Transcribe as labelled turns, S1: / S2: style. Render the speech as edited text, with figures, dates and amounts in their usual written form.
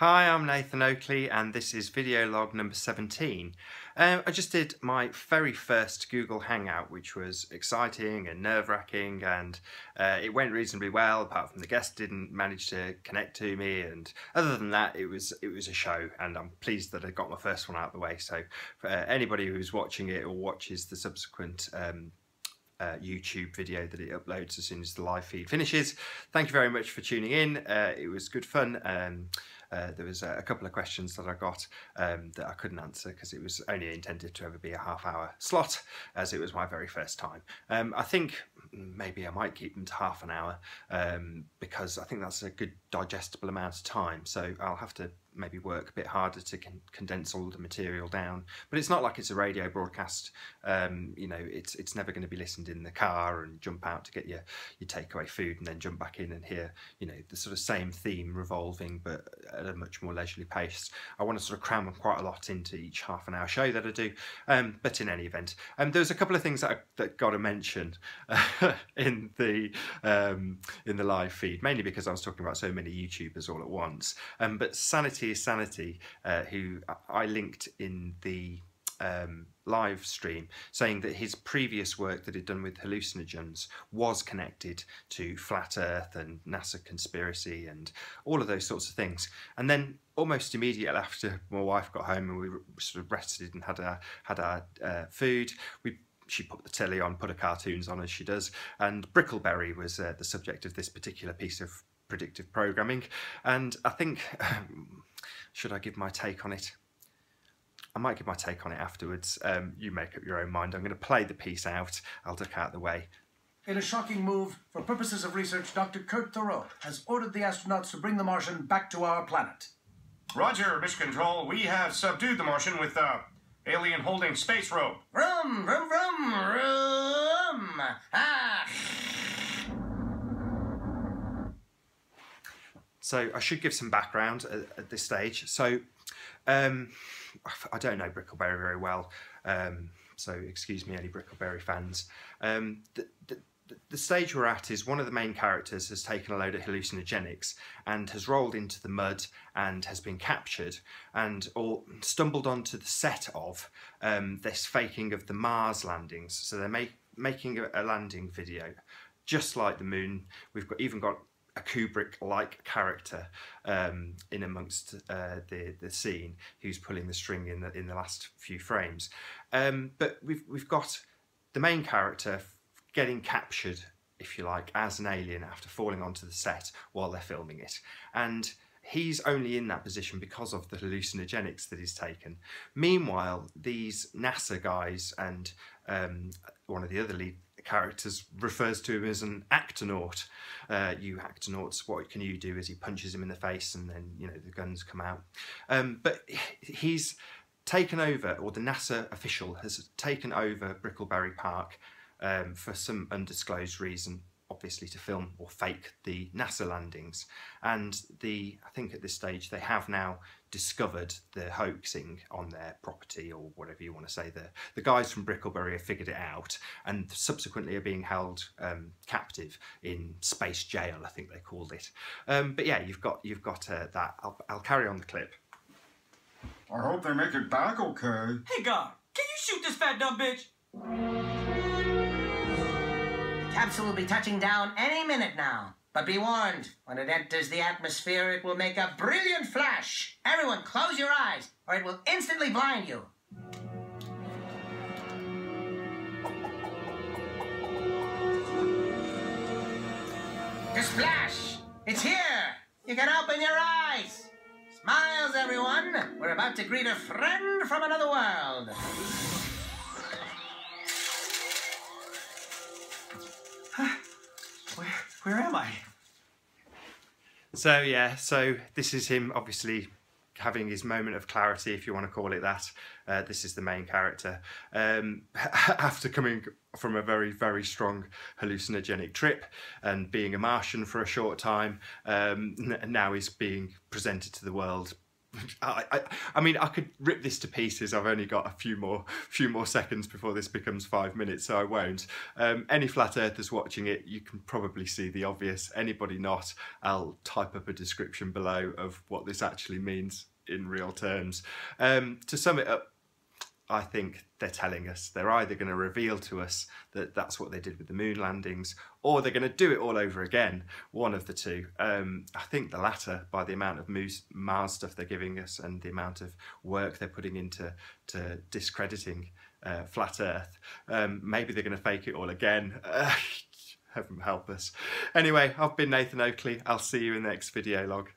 S1: Hi, I'm Nathan Oakley and this is video log number 17. I just did my very first Google Hangout, which was exciting and nerve-wracking, and it went reasonably well, apart from the guest didn't manage to connect to me, and other than that it was a show, and I'm pleased that I got my first one out of the way. So for anybody who's watching it or watches the subsequent YouTube video that it uploads as soon as the live feed finishes, thank you very much for tuning in. It was good fun. There was a couple of questions that I got that I couldn't answer because it was only intended to ever be a half-hour slot, as it was my very first time. I think maybe I might keep them to half an hour because I think that's a good digestible amount of time, so I'll have to maybe work a bit harder to condense all the material down. But it's not like it's a radio broadcast. You know, it's never going to be listened in the car and jump out to get your takeaway food and then jump back in and hear, you know, the sort of same theme revolving but at a much more leisurely pace. I want to sort of cram quite a lot into each half an hour show that I do. But in any event, there's a couple of things that got to mention in the live feed, mainly because I was talking about so many YouTubers all at once. But Sanity is Sanity, who I linked in the live stream, saying that his previous work that he'd done with hallucinogens was connected to Flat Earth and NASA conspiracy and all of those sorts of things. And then almost immediately after my wife got home and we sort of rested and had our food, she put the telly on, put her cartoons on as she does, and Brickleberry was the subject of this particular piece of predictive programming. And I think, should I give my take on it? I might give my take on it afterwards. You make up your own mind. I'm going to play the piece out. I'll duck out of the way.
S2: In a shocking move, for purposes of research, Dr. Kurt Thoreau has ordered the astronauts to bring the Martian back to our planet.
S3: Roger, Mission Control. We have subdued the Martian with alien holding space rope.
S2: Vroom, vroom, vroom, vroom. Ah.
S1: So I should give some background at this stage. So I don't know Brickleberry very well, so excuse me any Brickleberry fans. The stage we're at is one of the main characters has taken a load of hallucinogenics and has rolled into the mud and has been captured and or stumbled onto the set of this faking of the Mars landings. So they're making a landing video just like the moon. We've even got a Kubrick-like character in amongst the scene who's pulling the string in the last few frames. But we've got the main character getting captured, if you like, as an alien after falling onto the set while they're filming it. And he's only in that position because of the hallucinogenics that he's taken. Meanwhile, these NASA guys and one of the other lead characters refers to him as an actonaut. You actonauts, what can you do? As he punches him in the face and then, you know, the guns come out. But he's taken over, or the NASA official has taken over Brickleberry Park for some undisclosed reason, obviously to film or fake the NASA landings. And I think at this stage they have now discovered the hoaxing on their property, or whatever you want to say. The guys from Brickleberry have figured it out and subsequently are being held captive in space jail, I think they called it. But yeah, you've got that. I'll carry on the clip.
S4: I hope they make it back okay.
S5: Hey, God, can you shoot this fat dumb bitch?
S6: The capsule will be touching down any minute now. But be warned, when it enters the atmosphere, it will make a brilliant flash. Everyone, close your eyes, or it will instantly blind you. The splash! It's here! You can open your eyes! Smiles, everyone! We're about to greet a friend from another world.
S5: Where am I?
S1: So yeah, so this is him obviously having his moment of clarity, if you want to call it that. This is the main character. After coming from a very, very strong hallucinogenic trip and being a Martian for a short time, now he's being presented to the world I mean, I could rip this to pieces. I've only got a few more seconds before this becomes 5 minutes, so I won't. Any flat earthers watching it, you can probably see the obvious. Anybody not, I'll type up a description below of what this actually means in real terms. To sum it up, I think they're telling us they're either going to reveal to us that that's what they did with the moon landings, or they're going to do it all over again. One of the two. I think the latter, by the amount of Mars stuff they're giving us and the amount of work they're putting into discrediting flat Earth. Maybe they're going to fake it all again. Heaven help us. Anyway, I've been Nathan Oakley. I'll see you in the next video log.